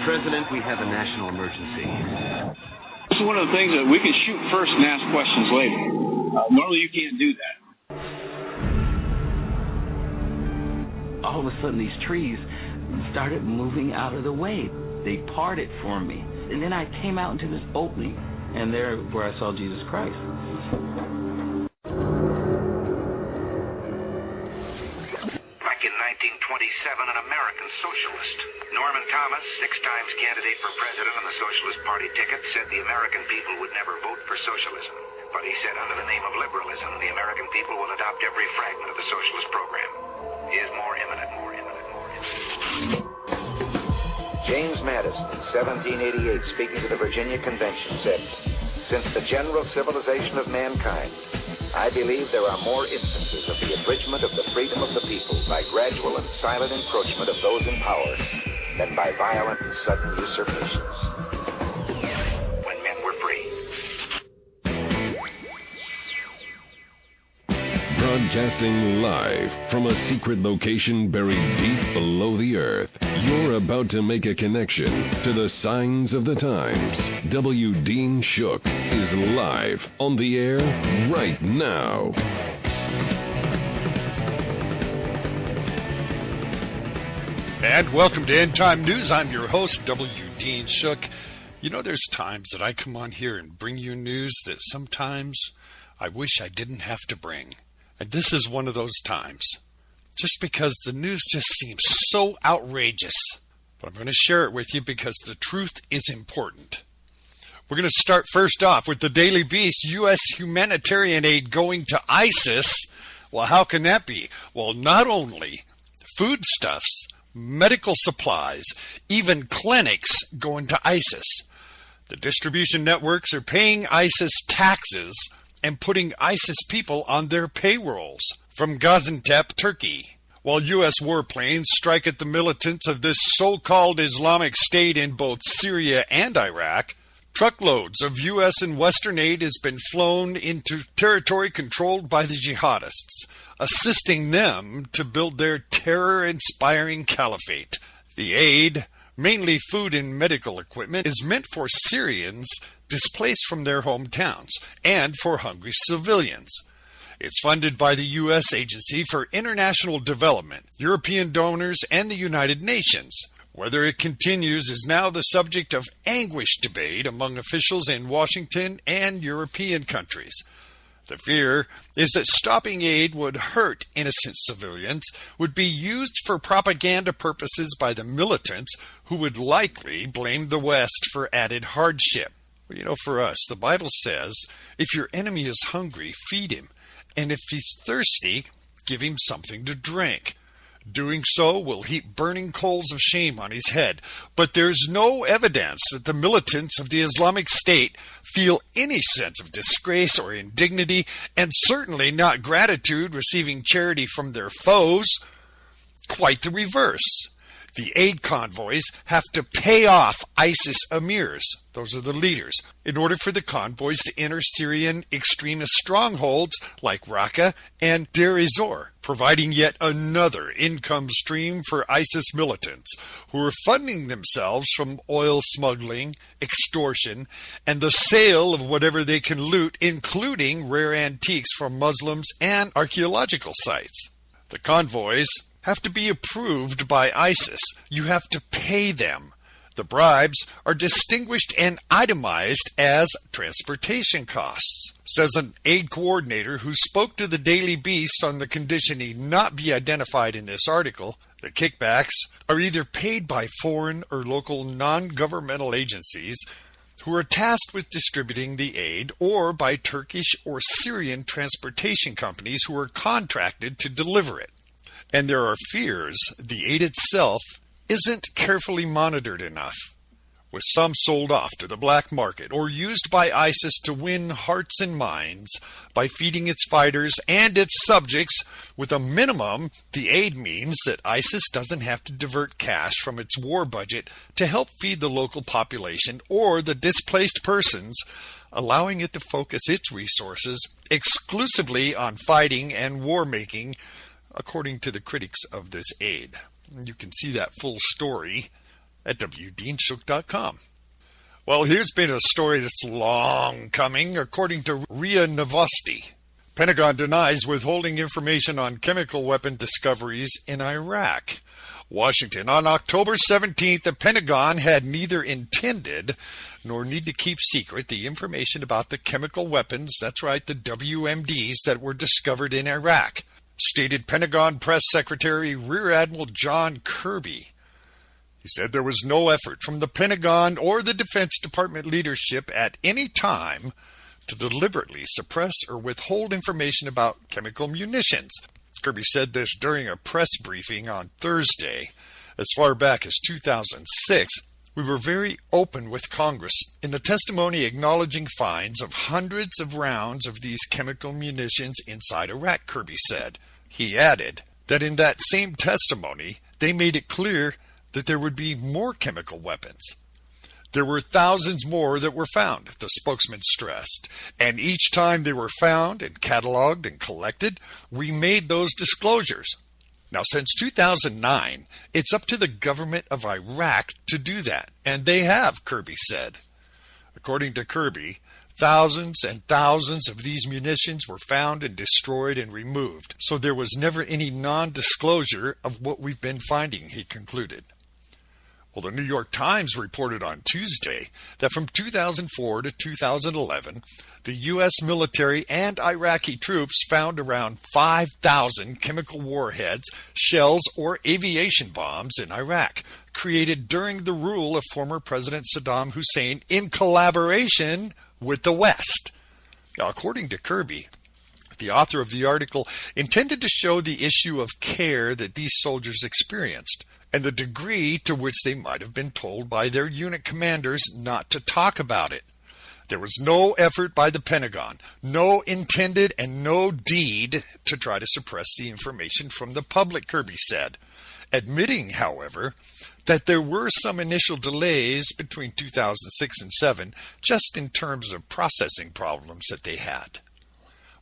President, we have a national emergency. This is one of the things that we can shoot first and ask questions later. Normally you can't do that. All of a sudden these trees started moving out of the way. They parted for me. And then I came out into this opening, and there where I saw Jesus Christ. Back in 1927, an American socialist, Norman Thomas, 6 times candidate for president on the Socialist Party ticket, said the American people would never vote for socialism. But he said under the name of liberalism, the American people will adopt every fragment of the socialist program. He is more imminent. James Madison, in 1788, speaking to the Virginia Convention, said, "Since the general civilization of mankind, I believe there are more instances of the abridgment of the freedom of the people by gradual and silent encroachment of those in power than by violent and sudden usurpations." When men were free. Broadcasting live from a secret location buried deep below the earth, you're about to make a connection to the signs of the times. W. Dean Shook is live on the air right now. And welcome to End Time News. I'm your host, W. Dean Shook. You know, there's times that I come on here and bring you news that sometimes I wish I didn't have to bring. And this is one of those times. Just because the news just seems so outrageous. But I'm going to share it with you because the truth is important. We're going to start first off with the Daily Beast. U.S. humanitarian aid going to ISIS. Well, how can that be? Well, not only foodstuffs, medical supplies, even clinics going to ISIS. The distribution networks are paying ISIS taxes and putting ISIS people on their payrolls. From Gaziantep, Turkey. While U.S. warplanes strike at the militants of this so-called Islamic State in both Syria and Iraq, truckloads of U.S. and Western aid has been flown into territory controlled by the jihadists, assisting them to build their terror-inspiring caliphate. The aid, mainly food and medical equipment, is meant for Syrians displaced from their hometowns and for hungry civilians. It's funded by the U.S. Agency for International Development, European donors, and the United Nations. Whether it continues is now the subject of anguished debate among officials in Washington and European countries. The fear is that stopping aid would hurt innocent civilians, would be used for propaganda purposes by the militants who would likely blame the West for added hardship. Well, you know, for us, the Bible says, if your enemy is hungry, feed him. And if he's thirsty, give him something to drink. Doing so will heap burning coals of shame on his head. But there's no evidence that the militants of the Islamic State feel any sense of disgrace or indignity, and certainly not gratitude receiving charity from their foes. Quite the reverse. The aid convoys have to pay off ISIS emirs, those are the leaders, in order for the convoys to enter Syrian extremist strongholds like Raqqa and Deir ez-Zor, providing yet another income stream for ISIS militants who are funding themselves from oil smuggling, extortion, and the sale of whatever they can loot, including rare antiques from Muslims and archaeological sites. The convoys have to be approved by ISIS. You have to pay them. The bribes are distinguished and itemized as transportation costs, says an aid coordinator who spoke to the Daily Beast on the condition he not be identified in this article. The kickbacks are either paid by foreign or local non-governmental agencies who are tasked with distributing the aid, or by Turkish or Syrian transportation companies who are contracted to deliver it. And there are fears the aid itself isn't carefully monitored enough, with some sold off to the black market or used by ISIS to win hearts and minds by feeding its fighters and its subjects. With a minimum, the aid means that ISIS doesn't have to divert cash from its war budget to help feed the local population or the displaced persons, allowing it to focus its resources exclusively on fighting and war-making, according to the critics of this aid. You can see that full story at wdeanshook.com. Well, here's been a story that's long coming. According to RIA Novosti, Pentagon denies withholding information on chemical weapon discoveries in Iraq. Washington, on October 17th, the Pentagon had neither intended nor need to keep secret the information about the chemical weapons, that's right, the WMDs, that were discovered in Iraq, stated Pentagon Press Secretary Rear Admiral John Kirby. He said there was no effort from the Pentagon or the Defense Department leadership at any time to deliberately suppress or withhold information about chemical munitions. Kirby said this during a press briefing on Thursday. As far back as 2006, we were very open with Congress in the testimony acknowledging finds of hundreds of rounds of these chemical munitions inside Iraq, Kirby said. He added that in that same testimony, they made it clear that there would be more chemical weapons. There were thousands more that were found, the spokesman stressed, and each time they were found and cataloged and collected, we made those disclosures. Now, since 2009, it's up to the government of Iraq to do that, and they have, Kirby said. According to Kirby, thousands and thousands of these munitions were found and destroyed and removed, so there was never any non-disclosure of what we've been finding, he concluded. Well, the New York Times reported on Tuesday that from 2004 to 2011, the U.S. military and Iraqi troops found around 5,000 chemical warheads, shells, or aviation bombs in Iraq, created during the rule of former President Saddam Hussein in collaboration with the West. Now, according to Kirby, the author of the article intended to show the issue of care that these soldiers experienced, and the degree to which they might have been told by their unit commanders not to talk about it. There was no effort by the Pentagon, no intended and no deed to try to suppress the information from the public, Kirby said, admitting, however, that there were some initial delays between 2006 and 2007 just in terms of processing problems that they had.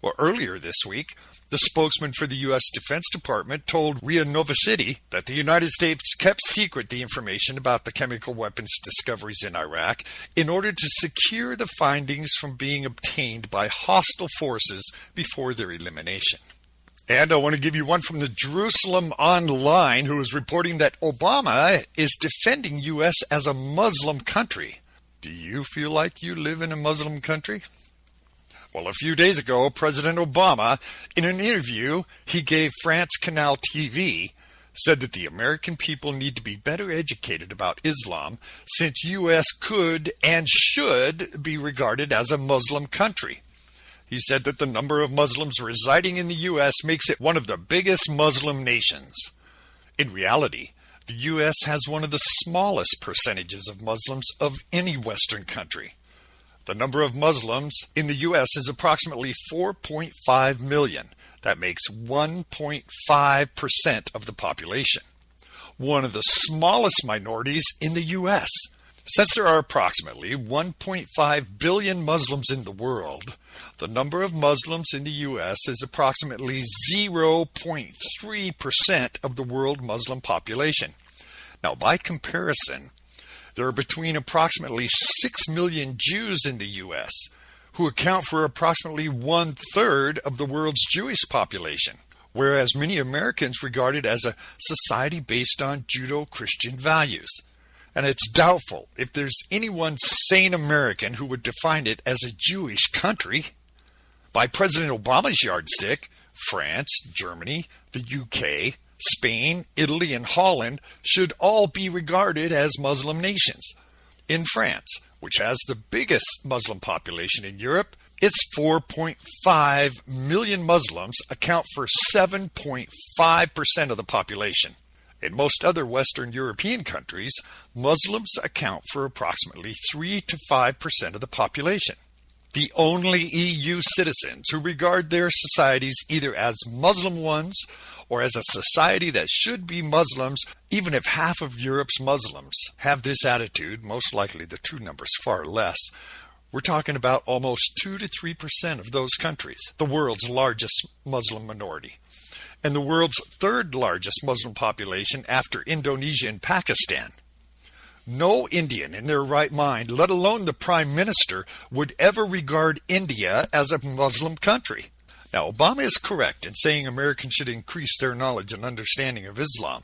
Well, earlier this week, the spokesman for the U.S. Defense Department told RIA Novosti that the United States kept secret the information about the chemical weapons discoveries in Iraq in order to secure the findings from being obtained by hostile forces before their elimination. And I want to give you one from the Jerusalem Online, who is reporting that Obama is defending U.S. as a Muslim country. Do you feel like you live in a Muslim country? Well, a few days ago, President Obama, in an interview he gave France Canal TV, said that the American people need to be better educated about Islam since U.S. could and should be regarded as a Muslim country. He said that the number of Muslims residing in the U.S. makes it one of the biggest Muslim nations. In reality, the U.S. has one of the smallest percentages of Muslims of any Western country. The number of Muslims in the U.S. is approximately 4.5 million. That makes 1.5% of the population. One of the smallest minorities in the U.S. Since there are approximately 1.5 billion Muslims in the world, the number of Muslims in the U.S. is approximately 0.3% of the world Muslim population. Now, by comparison, there are between approximately 6 million Jews in the U.S., who account for approximately 1/3 of the world's Jewish population, whereas many Americans regard it as a society based on Judeo-Christian values. And it's doubtful if there's any one sane American who would define it as a Jewish country. By President Obama's yardstick, France, Germany, the UK, Spain, Italy, and Holland should all be regarded as Muslim nations. In France, which has the biggest Muslim population in Europe, its 4.5 million Muslims account for 7.5% of the population. In most other Western European countries, Muslims account for approximately 3 to 5% of the population. The only EU citizens who regard their societies either as Muslim ones or as a society that should be Muslims, even if half of Europe's Muslims have this attitude, most likely the true number is far less. We're talking about almost 2 to 3% of those countries, the world's largest Muslim minority, and the world's third largest Muslim population after Indonesia and Pakistan. No Indian in their right mind, let alone the Prime Minister, would ever regard India as a Muslim country. Now, Obama is correct in saying Americans should increase their knowledge and understanding of Islam.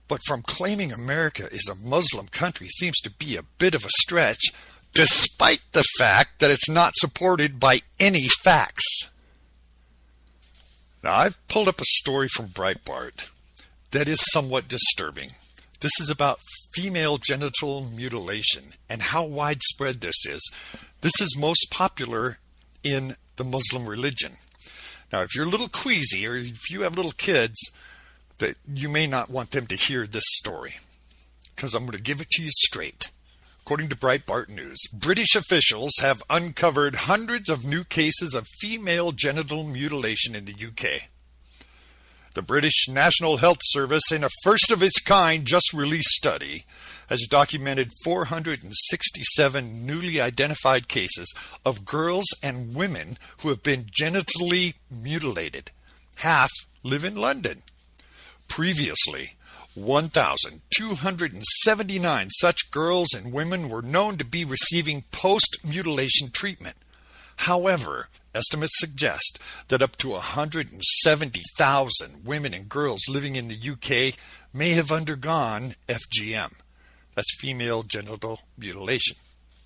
But from claiming America is a Muslim country seems to be a bit of a stretch, despite the fact that it's not supported by any facts. Now, I've pulled up a story from Breitbart that is somewhat disturbing. This is about female genital mutilation and how widespread this is. This is most popular in the Muslim religion. Now, if you're a little queasy or if you have little kids, that you may not want them to hear this story, because I'm going to give it to you straight. According to Breitbart News, British officials have uncovered hundreds of new cases of female genital mutilation in the UK. The British National Health Service, in a first-of-its-kind just-released study, has documented 467 newly identified cases of girls and women who have been genitally mutilated. Half live in London. Previously, 1,279 such girls and women were known to be receiving post-mutilation treatment. However, estimates suggest that up to 170,000 women and girls living in the UK may have undergone FGM. That's female genital mutilation.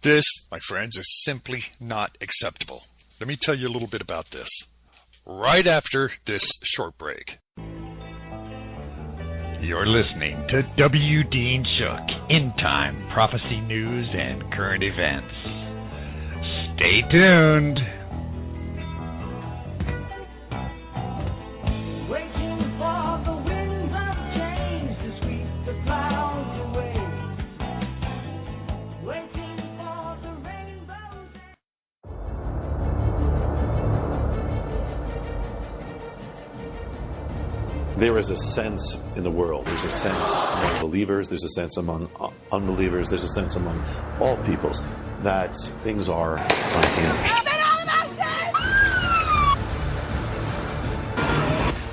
This, my friends, is simply not acceptable. Let me tell you a little bit about this right after this short break. You're listening to W. Dean Shook, In Time Prophecy News and Current Events. Stay tuned. Waiting for the winds of change to sweep the clouds away. Waiting for the rainbows. There is a sense in the world. There's a sense among believers. There's a sense among unbelievers. There's a sense among all peoples that things are unhinged.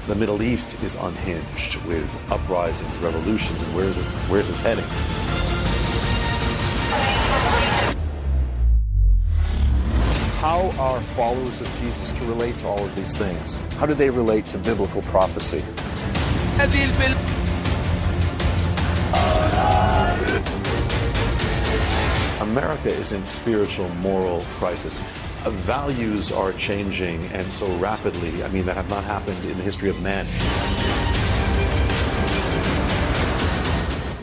The Middle East is unhinged with uprisings, revolutions, and where's this heading? How are followers of Jesus to relate to all of these things? How do they relate to biblical prophecy? America is in spiritual, moral crisis. Values are changing, and so rapidly, that have not happened in the history of man.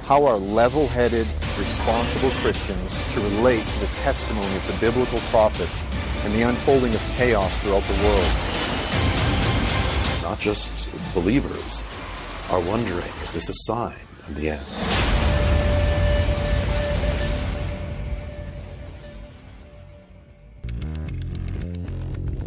How are level-headed, responsible Christians to relate to the testimony of the biblical prophets and the unfolding of chaos throughout the world? Not just believers are wondering, is this a sign of the end?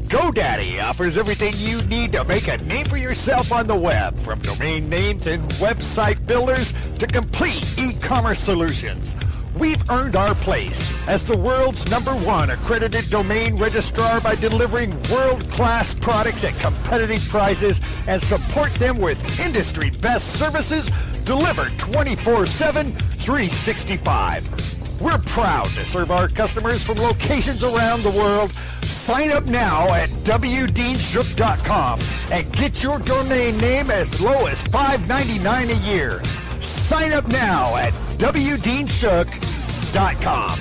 GoDaddy offers everything you need to make a name for yourself on the web, from domain names and website builders to complete e-commerce solutions. We've earned our place as the world's #1 accredited domain registrar by delivering world-class products at competitive prices and support them with industry-best services delivered 24/7, 365. We're proud to serve our customers from locations around the world. Sign up now at wdeanshook.com and get your domain name as low as $5.99 a year. Sign up now at wdeanshook.com.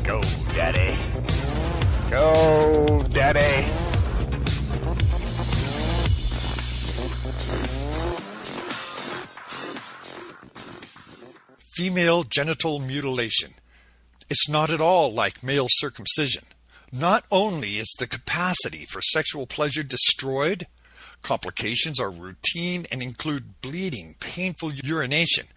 Go, Daddy. Go, Daddy. Female genital mutilation. It's not at all like male circumcision. Not only is the capacity for sexual pleasure destroyed, complications are routine and include bleeding, painful urination,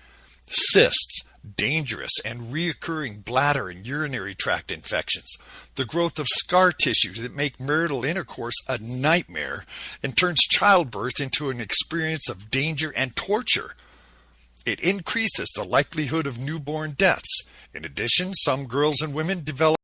cysts, dangerous and reoccurring bladder and urinary tract infections, the growth of scar tissues that make marital intercourse a nightmare and turns childbirth into an experience of danger and torture. It increases the likelihood of newborn deaths. In addition, some girls and women develop